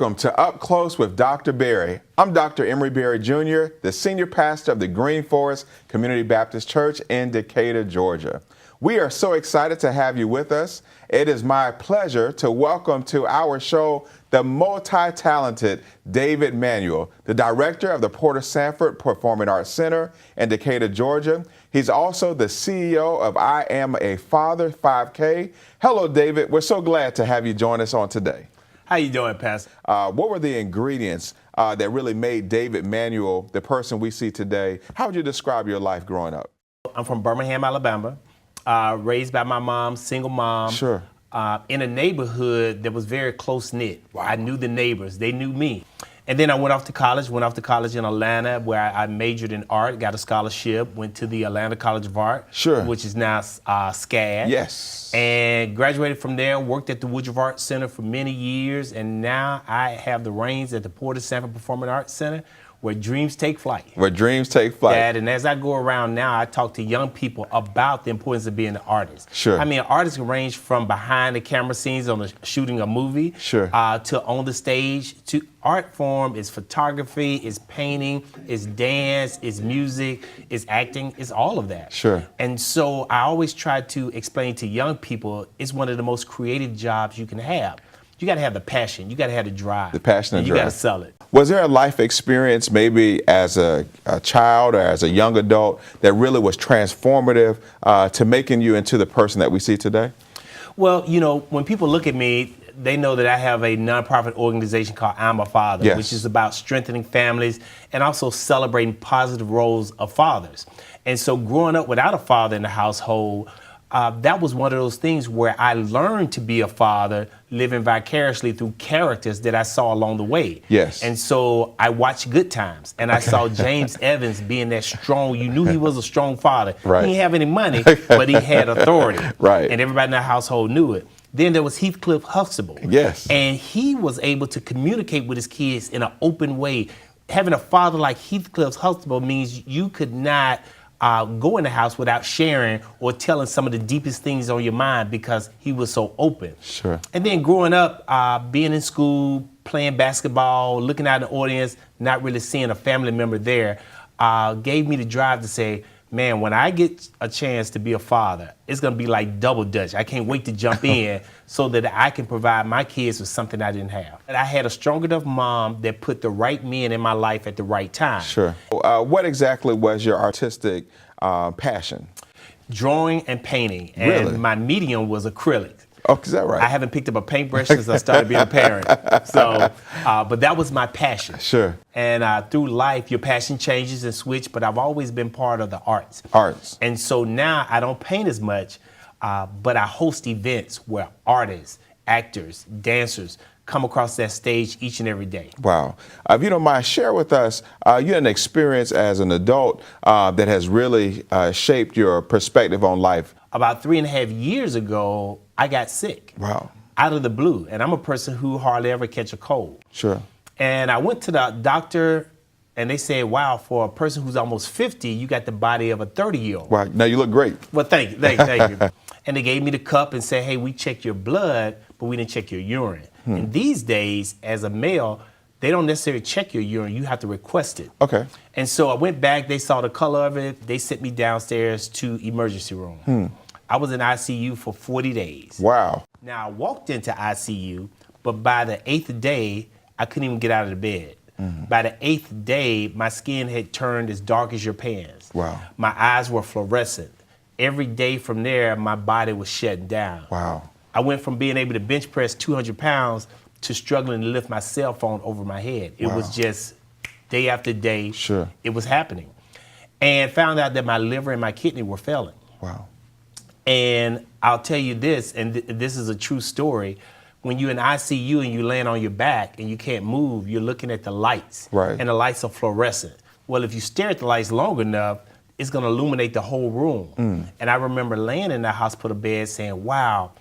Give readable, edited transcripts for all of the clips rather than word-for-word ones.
Welcome to Up Close with Dr. Berry. I'm Dr. Emory Berry Jr., the senior pastor of the Green Forest Community Baptist Church in Decatur, Georgia. We are so excited to have you with us. It is my pleasure to welcome to our show the multi-talented David Manuel, the director of the Porter Sanford Performing Arts Center in Decatur, Georgia. He's also the CEO of I Am a Father 5K. Hello, David. We're so glad to have you join us on today. How you doing, Pastor? What were the ingredients that really made David Manuel the person we see today? How would you describe your life growing up? I'm from Birmingham, Alabama, raised by my mom, single mom. Sure. In a neighborhood that was very close-knit. Wow. I knew the neighbors. They knew me. And then I went off to college in Atlanta, where I majored in art, got a scholarship, went to the Atlanta College of Art, Sure. which is now SCAD. Yes. And graduated from there, worked at the Woodruff Art Center for many years, and now I have the reins at the Porter Sanford Performing Arts Center, where dreams take flight. Where dreams take flight. And as I go around now, I talk to young people about the importance of being an artist. Sure. I mean, artists can range from behind the camera scenes on shooting a movie, Sure. To on the stage. To art form is photography, is painting, is dance, is music, is acting, is all of that. Sure. And so I always try to explain to young people, it's one of the most creative jobs you can have. You got to have the passion. You got to have the drive. The passion and you drive. got to sell it. Was there a life experience, maybe as a child or as a young adult, that really was transformative to making you into the person that we see today? Well, you know, when people look at me, they know that I have a nonprofit organization called Ima Father, Yes. which is about strengthening families and also celebrating positive roles of fathers. And so growing up without a father in the household, that was one of those things where I learned to be a father, living vicariously through characters that I saw along the way. Yes. And so I watched Good Times, and I saw James Evans being that strong. You knew he was a strong father. Right. He didn't have any money, but he had authority. Right. And everybody in the household knew it. Then there was Heathcliff Huxtable. Yes. And he was able to communicate with his kids in an open way. Having a father like Heathcliff Huxtable means you could not go in the house without sharing or telling some of the deepest things on your mind because he was so open. Sure. And then growing up, being in school, playing basketball, looking out in the audience, not really seeing a family member there, gave me the drive to say, man, when I get a chance to be a father, it's going to be like double dutch. I can't wait to jump in so that I can provide my kids with something I didn't have. And I had a strong enough mom that put the right men in my life at the right time. Sure. What exactly was your artistic passion? Drawing and painting. And Really? my medium was acrylic. Oh, is that right? I haven't picked up a paintbrush since I started being a parent. So, but that was my passion. Sure. And through life, your passion changes and switch, but I've always been part of the arts. Arts. And so now I don't paint as much, but I host events where artists, actors, dancers come across that stage each and every day. Wow. If you don't mind, share with us, you had an experience as an adult that has really shaped your perspective on life. About 3.5 years ago, I got sick. Wow. Out of the blue. And I'm a person who hardly ever catch a cold. Sure. And I went to the doctor, and they said, wow, for a person who's almost 50, you got the body of a 30-year-old. Wow. Now you look great. Well, thank you. And they gave me the cup and said, hey, we checked your blood, but we didn't check your urine. And these days, as a male, they don't necessarily check your urine. You have to request it. Okay. And so I went back. They saw the color of it. They sent me downstairs to emergency room. I was in ICU for 40 days. Wow. Now, I walked into ICU, but by the 8th day, I couldn't even get out of the bed. By the 8th day, my skin had turned as dark as your pants. Wow. My eyes were fluorescent. Every day from there, my body was shutting down. Wow. I went from being able to bench press 200 pounds to struggling to lift my cell phone over my head. It was just day after day. Sure. It was happening. And found out that my liver and my kidney were failing. Wow. And I'll tell you this, and this is a true story. When you're in ICU and you land on your back and you can't move, you're looking at the lights. Right. And the lights are fluorescent. Well, if you stare at the lights long enough, it's going to illuminate the whole room. And I remember laying in that hospital bed saying, wow,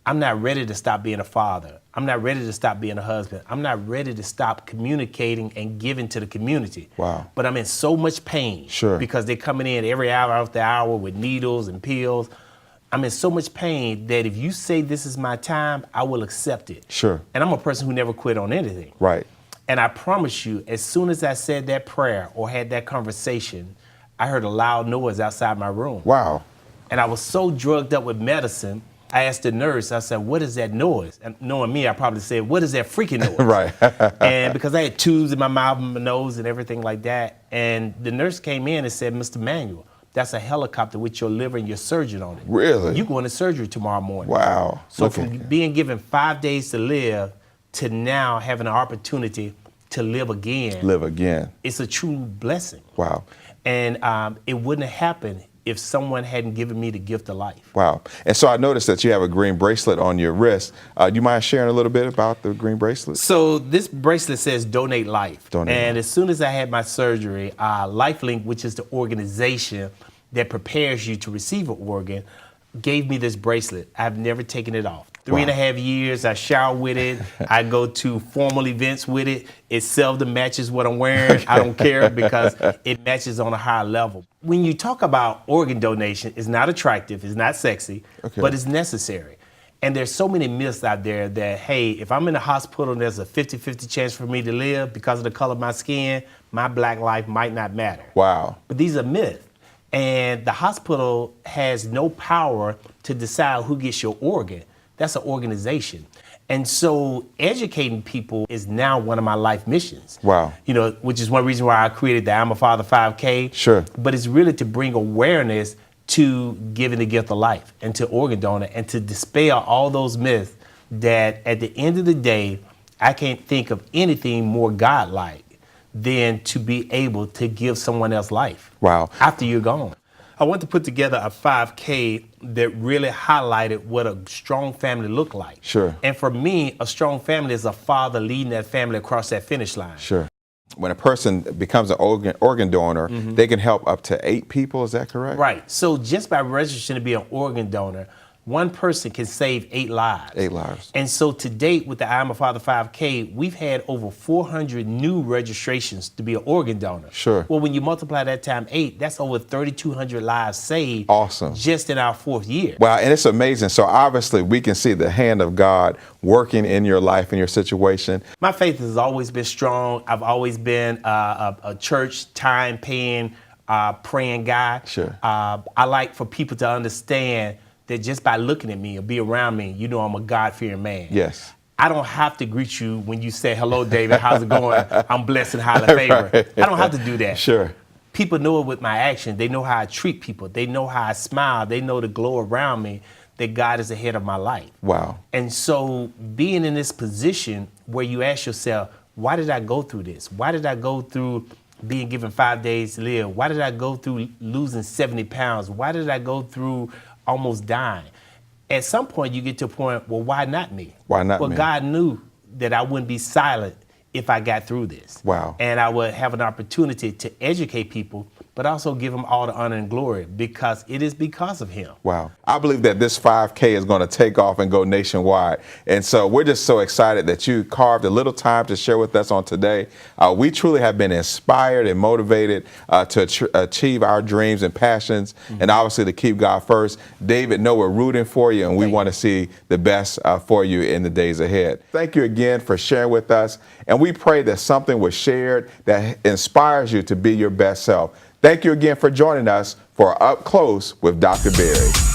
I'm not ready to stop being a father. I'm not ready to stop being a husband. I'm not ready to stop communicating and giving to the community. Wow. But I'm in so much pain. Sure. Because they're coming in every hour after hour with needles and pills. I'm in so much pain that if you say this is my time, I will accept it. Sure. And I'm a person who never quit on anything. Right. And I promise you, as soon as I said that prayer or had that conversation, I heard a loud noise outside my room. Wow. And I was so drugged up with medicine, I asked the nurse, I said, what is that noise? And knowing me, I probably said, what is that freaking noise? Right. And because I had tubes in my mouth and my nose and everything like that. And the nurse came in and said, Mr. Manuel, that's a helicopter with your liver and your surgeon on it. Really? You're going to surgery tomorrow morning. Wow. So from being given 5 days to live to now having an opportunity to live again. Live again. It's a true blessing. Wow. And it wouldn't have happened if someone hadn't given me the gift of life. Wow. And so I noticed that you have a green bracelet on your wrist. Do you mind sharing a little bit about the green bracelet? So this bracelet says donate life. Donate and life. As soon as I had my surgery, LifeLink, which is the organization that prepares you to receive an organ, gave me this bracelet. I've never taken it off. 3.5 years, I shower with it. I go to formal events with it. It seldom matches what I'm wearing. I don't care because it matches on a higher level. When you talk about organ donation, it's not attractive, it's not sexy, but it's necessary. And there's so many myths out there that, hey, if I'm in the hospital and there's a 50-50 chance for me to live because of the color of my skin, my black life might not matter. Wow. But these are myths. And the hospital has no power to decide who gets your organ. That's an organization. And so educating people is now one of my life missions. Wow. You know, which is one reason why I created the Ima Father 5K. Sure. But it's really to bring awareness to giving the gift of life and to organ donor and to dispel all those myths that at the end of the day, I can't think of anything more godlike than to be able to give someone else life. Wow. After you're gone. I want to put together a 5K that really highlighted what a strong family looked like. Sure. And for me, a strong family is a father leading that family across that finish line. Sure. When a person becomes an organ donor, they can help up to 8 people, is that correct? Right. So just by registering to be an organ donor, one person can save 8 lives. 8 lives. And so to date with the Ima Father 5K, we've had over 400 new registrations to be an organ donor. Sure. Well, when you multiply that times 8, that's over 3,200 lives saved. Awesome. Just in our 4th year. Wow, and it's amazing. So obviously we can see the hand of God working in your life and your situation. My faith has always been strong. I've always been a church time paying, praying guy. Sure. I like for people to understand that just by looking at me or be around me, you know I'm a God-fearing man. Yes. I don't have to greet you when you say, hello, David, how's it going? I'm blessed and highly favored. Right. I don't have to do that. Sure. People know it with my action. They know how I treat people. They know how I smile. They know the glow around me that God is ahead of my life. Wow. And so being in this position where you ask yourself, why did I go through this? Why did I go through being given 5 days to live? Why did I go through losing 70 pounds? Why did I go through almost dying? At some point you get to a point, well, why not me? Why not well, me? God knew that I wouldn't be silent if I got through this. Wow. And I would have an opportunity to educate people, but also give him all the honor and glory because it is because of him. Wow. I believe that this 5K is going to take off and go nationwide. And so we're just so excited that you carved a little time to share with us on today. We truly have been inspired and motivated to achieve our dreams and passions, and obviously to keep God first. David, know we're rooting for you, and we want to see the best for you in the days ahead. Thank you again for sharing with us, and we pray that something was shared that inspires you to be your best self. Thank you again for joining us for Up Close with Dr. Berry.